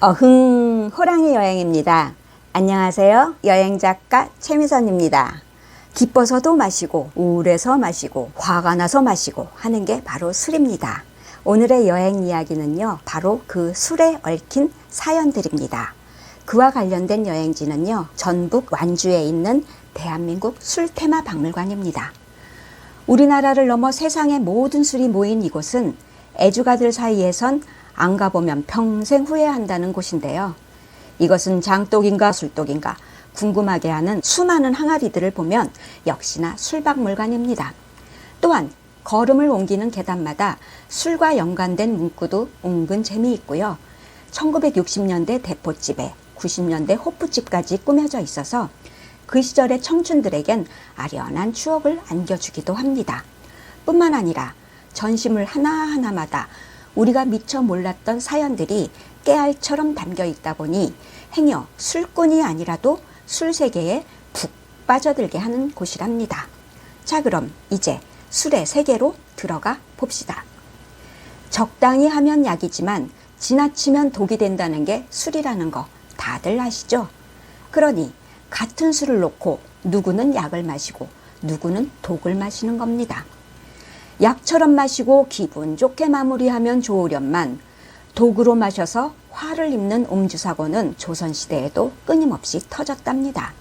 호랑이 여행입니다. 안녕하세요. 여행작가 최미선입니다. 기뻐서도 마시고 우울해서 마시고 화가 나서 마시고 하는 게 바로 술입니다. 오늘의 여행 이야기는요, 바로 그 술에 얽힌 사연들입니다. 그와 관련된 여행지는요, 전북 완주에 있는 대한민국 술테마 박물관입니다. 우리나라를 넘어 세상의 모든 술이 모인 이곳은 애주가들 사이에선 안 가보면 평생 후회한다는 곳인데요. 이것은 장독인가 술독인가 궁금하게 하는 수많은 항아리들을 보면 역시나 술박물관입니다. 또한 걸음을 옮기는 계단마다 술과 연관된 문구도 은근 재미있고요. 1960년대 대포집에 90년대 호프집까지 꾸며져 있어서 그 시절의 청춘들에겐 아련한 추억을 안겨주기도 합니다. 뿐만 아니라 전시물 하나하나마다 우리가 미처 몰랐던 사연들이 깨알처럼 담겨 있다 보니 행여 술꾼이 아니라도 술세계에 푹 빠져들게 하는 곳이랍니다. 자, 그럼 이제 술의 세계로 들어가 봅시다. 적당히 하면 약이지만 지나치면 독이 된다는 게 술이라는 거 다들 아시죠? 그러니 같은 술을 놓고 누구는 약을 마시고 누구는 독을 마시는 겁니다. 약처럼 마시고 기분 좋게 마무리하면 좋으련만 독으로 마셔서 화를 입는 음주사고는 조선시대에도 끊임없이 터졌답니다.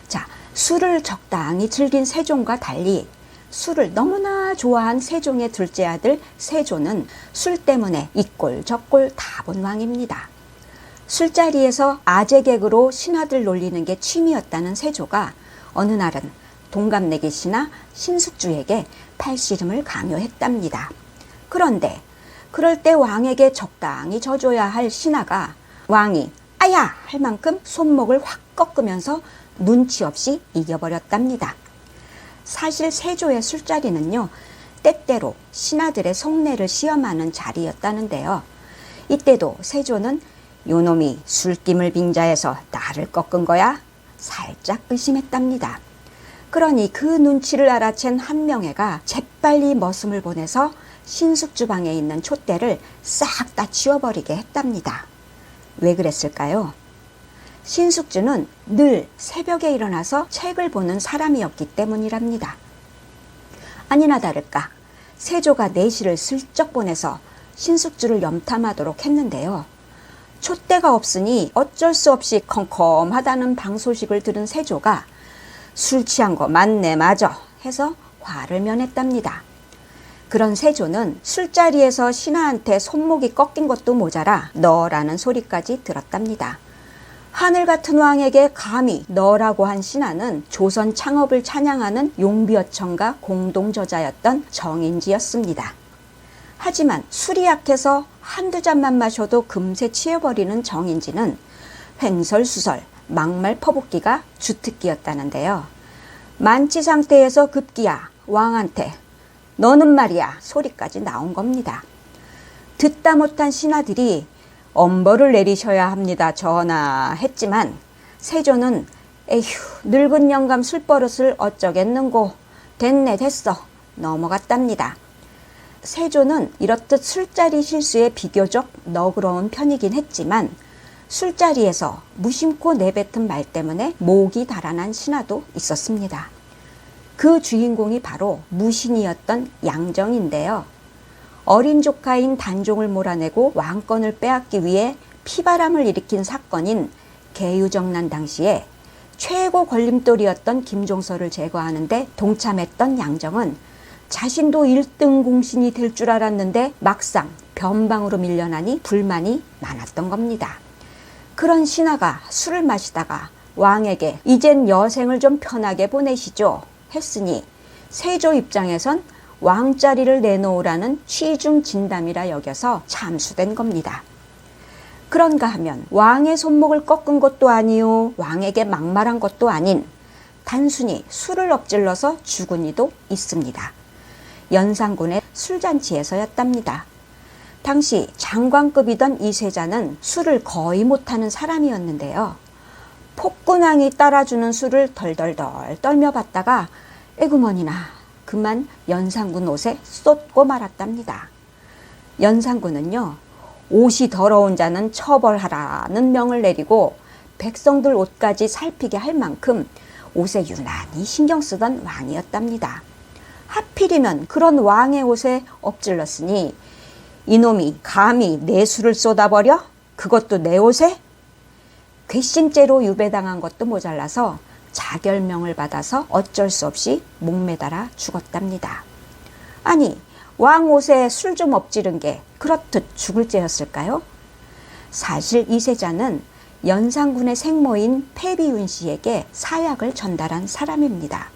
자, 술을 적당히 즐긴 세종과 달리 술을 너무나 좋아한 세종의 둘째 아들 세조는 술 때문에 이꼴 저꼴 다 본 왕입니다. 술자리에서 아재객으로 신하들 놀리는 게 취미였다는 세조가 어느 날은 동갑내기 신하 신숙주에게 팔씨름을 강요했답니다. 그런데 그럴 때 왕에게 적당히 져줘야 할 신하가 왕이 아야 할 만큼 손목을 확 꺾으면서 눈치 없이 이겨버렸답니다. 사실 세조의 술자리는요, 때때로 신하들의 속내를 시험하는 자리였다는데요. 이때도 세조는 요놈이 술김을 빙자해서 나를 꺾은 거야? 살짝 의심했답니다. 그러니 그 눈치를 알아챈 한명회가 재빨리 머슴을 보내서 신숙주방에 있는 촛대를 싹 다 치워버리게 했답니다. 왜 그랬을까요? 신숙주는 늘 새벽에 일어나서 책을 보는 사람이었기 때문이랍니다. 아니나 다를까 세조가 내시를 슬쩍 보내서 신숙주를 염탐하도록 했는데요. 촛대가 없으니 어쩔 수 없이 컴컴하다는 방소식을 들은 세조가 술 취한 거 맞네 맞아 해서 화를 면했답니다. 그런 세조는 술자리에서 신하한테 손목이 꺾인 것도 모자라 너라는 소리까지 들었답니다. 하늘 같은 왕에게 감히 너라고 한 신하는 조선 창업을 찬양하는 용비어천가 공동저자였던 정인지였습니다. 하지만 술이 약해서 한두 잔만 마셔도 금세 취해버리는 정인지는 횡설수설 막말 퍼붓기가 주특기였다는데요. 만취 상태에서 급기야 왕한테 너는 말이야 소리까지 나온 겁니다. 듣다 못한 신하들이 엄벌을 내리셔야 합니다 전하 했지만 세조는 에휴 늙은 영감 술버릇을 어쩌겠는고 됐네 됐어 넘어갔답니다. 세조는 이렇듯 술자리 실수에 비교적 너그러운 편이긴 했지만 술자리에서 무심코 내뱉은 말 때문에 목이 달아난 신하도 있었습니다. 그 주인공이 바로 무신이었던 양정인데요. 어린 조카인 단종을 몰아내고 왕권을 빼앗기 위해 피바람을 일으킨 사건인 계유정난 당시에 최고 걸림돌이었던 김종서를 제거하는 데 동참했던 양정은 자신도 1등 공신이 될 줄 알았는데 막상 변방으로 밀려나니 불만이 많았던 겁니다. 그런 신하가 술을 마시다가 왕에게 이젠 여생을 좀 편하게 보내시죠 했으니 세조 입장에선 왕자리를 내놓으라는 취중 진담이라 여겨서 참수된 겁니다. 그런가 하면 왕의 손목을 꺾은 것도 아니요 왕에게 막말한 것도 아닌 단순히 술을 엎질러서 죽은 이도 있습니다. 연산군의 술잔치에서였답니다. 당시 장관급이던 이 세자는 술을 거의 못하는 사람이었는데요. 폭군왕이 따라주는 술을 덜덜덜 떨며 받다가 에구머니나 그만 연산군 옷에 쏟고 말았답니다. 연산군은요 옷이 더러운 자는 처벌하라는 명을 내리고 백성들 옷까지 살피게 할 만큼 옷에 유난히 신경 쓰던 왕이었답니다. 하필이면 그런 왕의 옷에 엎질렀으니 이놈이 감히 내 수를 쏟아버려? 그것도 내 옷에? 괘씸죄로 유배당한 것도 모자라서 자결명을 받아서 어쩔 수 없이 목매달아 죽었답니다. 아니, 왕 옷에 술 좀 엎지른 게 그렇듯 죽을 죄였을까요? 사실 이세자는 연산군의 생모인 패비윤 씨에게 사약을 전달한 사람입니다.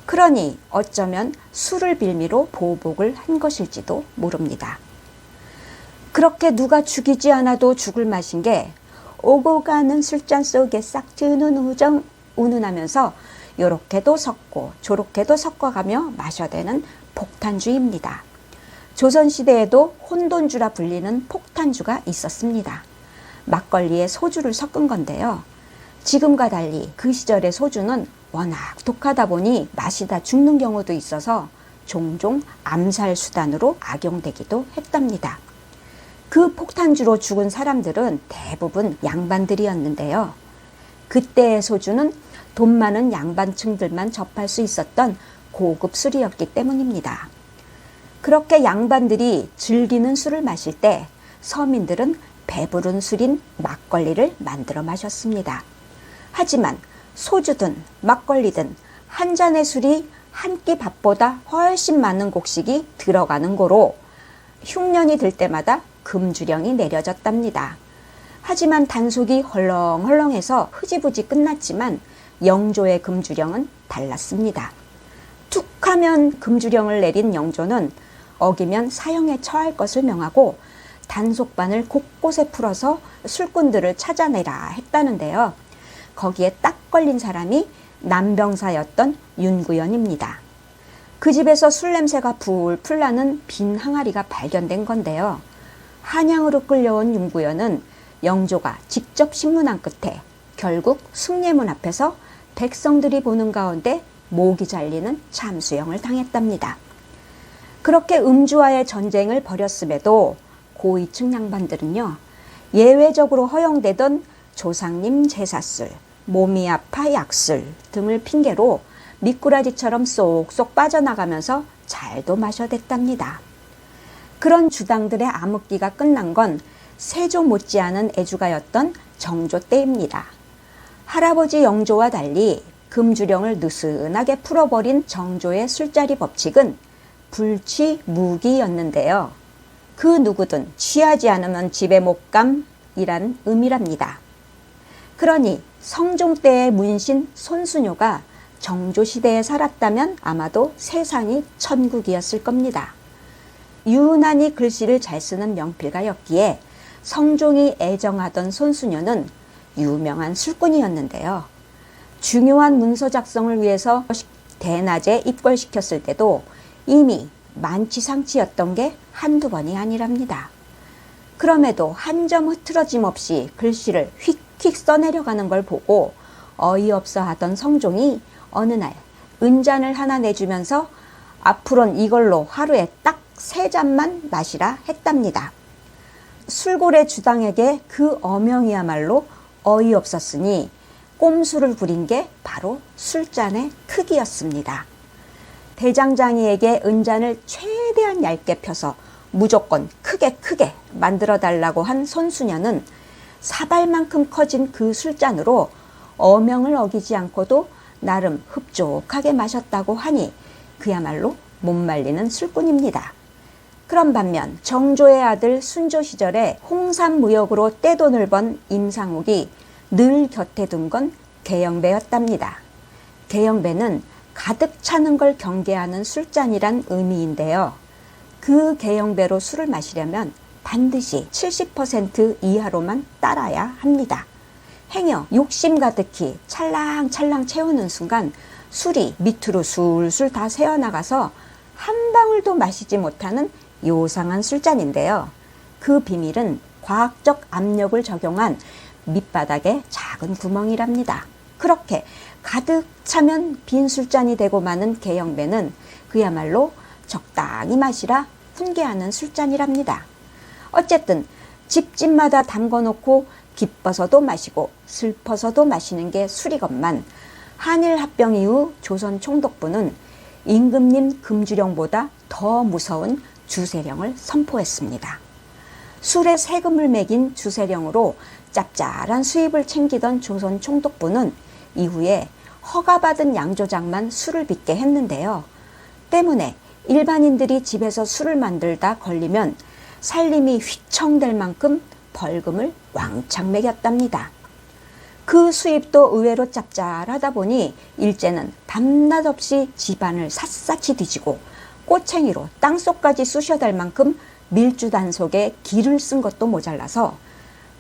그러니 어쩌면 술을 빌미로 보복을 한 것일지도 모릅니다. 그렇게 누가 죽이지 않아도 죽을 맛인 게 오고 가는 술잔 속에 싹 트는 우정 운운하면서 요렇게도 섞고 저렇게도 섞어가며 마셔대는 폭탄주입니다. 조선시대에도 혼돈주라 불리는 폭탄주가 있었습니다. 막걸리에 소주를 섞은 건데요. 지금과 달리 그 시절의 소주는 워낙 독하다 보니 마시다 죽는 경우도 있어서 종종 암살 수단으로 악용되기도 했답니다. 그 폭탄주로 죽은 사람들은 대부분 양반들이었는데요. 그때의 소주는 돈 많은 양반층들만 접할 수 있었던 고급 술이었기 때문입니다. 그렇게 양반들이 즐기는 술을 마실 때 서민들은 배부른 술인 막걸리를 만들어 마셨습니다. 하지만 소주든 막걸리든 한 잔의 술이 한 끼 밥보다 훨씬 많은 곡식이 들어가는 고로 흉년이 들 때마다 금주령이 내려졌답니다. 하지만 단속이 헐렁헐렁해서 흐지부지 끝났지만 영조의 금주령은 달랐습니다. 툭 하면 금주령을 내린 영조는 어기면 사형에 처할 것을 명하고 단속반을 곳곳에 풀어서 술꾼들을 찾아내라 했다는데요. 거기에 딱 걸린 사람이 남병사였던 윤구연입니다. 그 집에서 술 냄새가 풀풀 나는 빈 항아리가 발견된 건데요. 한양으로 끌려온 윤구연은 영조가 직접 신문한 끝에 결국 숭례문 앞에서 백성들이 보는 가운데 목이 잘리는 참수형을 당했답니다. 그렇게 음주와의 전쟁을 벌였음에도 고위층 양반들은요, 예외적으로 허용되던 조상님 제사술, 몸이 아파 약술 등을 핑계로 미꾸라지처럼 쏙쏙 빠져나가면서 잘도 마셔댔답니다. 그런 주당들의 암흑기가 끝난 건 세조 못지않은 애주가였던 정조 때입니다. 할아버지 영조와 달리 금주령을 느슨하게 풀어버린 정조의 술자리 법칙은 불취무기였는데요. 그 누구든 취하지 않으면 집에 못 감이란 의미랍니다. 그러니 성종 때의 문신 손수녀가 정조시대에 살았다면 아마도 세상이 천국이었을 겁니다. 유난히 글씨를 잘 쓰는 명필가였기에 성종이 애정하던 손수녀는 유명한 술꾼이었는데요. 중요한 문서 작성을 위해서 대낮에 입궐시켰을 때도 이미 만취상치였던 게 한두 번이 아니랍니다. 그럼에도 한 점 흐트러짐 없이 글씨를 휙휙 써내려가는 걸 보고 어이없어 하던 성종이 어느 날 은잔을 하나 내주면서 앞으로는 이걸로 하루에 딱 3잔만 마시라 했답니다. 술고래 주당에게 그 어명이야말로 어이없었으니 꼼수를 부린 게 바로 술잔의 크기였습니다. 대장장이에게 은잔을 최대한 얇게 펴서 무조건 크게 만들어 달라고 한 손수녀는 사발만큼 커진 그 술잔으로 어명을 어기지 않고도 나름 흡족하게 마셨다고 하니 그야말로 못 말리는 술꾼입니다. 그런 반면 정조의 아들 순조 시절에 홍삼무역으로 떼돈을 번 임상옥이 늘 곁에 둔 건 계영배였답니다. 계영배는 가득 차는 걸 경계하는 술잔이란 의미인데요. 그 계영배로 술을 마시려면 반드시 70% 이하로만 따라야 합니다. 행여 욕심 가득히 찰랑찰랑 채우는 순간 술이 밑으로 술술 다 새어나가서 한 방울도 마시지 못하는 요상한 술잔인데요. 그 비밀은 과학적 압력을 적용한 밑바닥에 작은 구멍이랍니다. 그렇게 가득 차면 빈 술잔이 되고 마는 계영배는 그야말로 적당히 마시라 훈계하는 술잔이랍니다. 어쨌든 집집마다 담궈놓고 기뻐서도 마시고 슬퍼서도 마시는 게 술이건만 한일 합병 이후 조선 총독부는 임금님 금주령보다 더 무서운 주세령을 선포했습니다. 술에 세금을 매긴 주세령으로 짭짤한 수입을 챙기던 조선 총독부는 이후에 허가받은 양조장만 술을 빚게 했는데요. 때문에 일반인들이 집에서 술을 만들다 걸리면 살림이 휘청될 만큼 벌금을 왕창 매겼답니다. 그 수입도 의외로 짭짤하다 보니 일제는 밤낮 없이 집안을 샅샅이 뒤지고 꼬챙이로 땅속까지 쑤셔댈 만큼 밀주 단속에 기를 쓴 것도 모자라서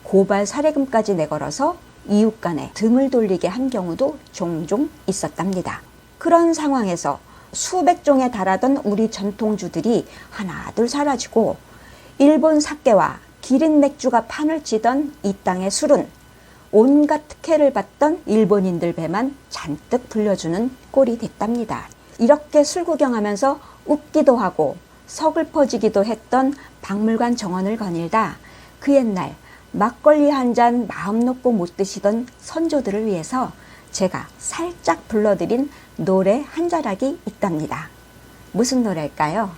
고발 사례금까지 내걸어서 이웃 간에 등을 돌리게 한 경우도 종종 있었답니다. 그런 상황에서 수백 종에 달하던 우리 전통주들이 하나둘 사라지고 일본 사케와 기린 맥주가 판을 치던 이 땅의 술은 온갖 특혜를 받던 일본인들 배만 잔뜩 불려주는 꼴이 됐답니다. 이렇게 술 구경하면서 웃기도 하고 서글퍼지기도 했던 박물관 정원을 거닐다 그 옛날 막걸리 한 잔 마음 놓고 못 드시던 선조들을 위해서 제가 살짝 불러드린 노래 한 자락이 있답니다. 무슨 노래일까요?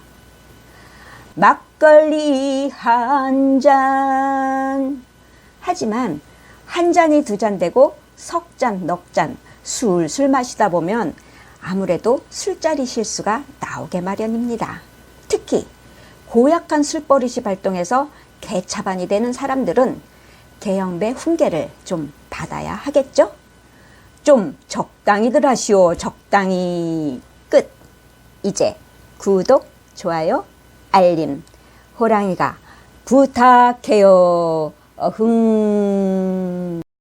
막걸리 한 잔. 하지만 한 잔이 두 잔 되고 석 잔, 넉 잔 술술 마시다 보면 아무래도 술자리 실수가 나오게 마련입니다. 특히 고약한 술버릇이 발동해서 개차반이 되는 사람들은 개영배 훈계를 좀 받아야 하겠죠? 좀 적당히들 하시오. 적당히. 끝. 이제 구독, 좋아요, 알림, 호랑이가 부탁해요. 어흥.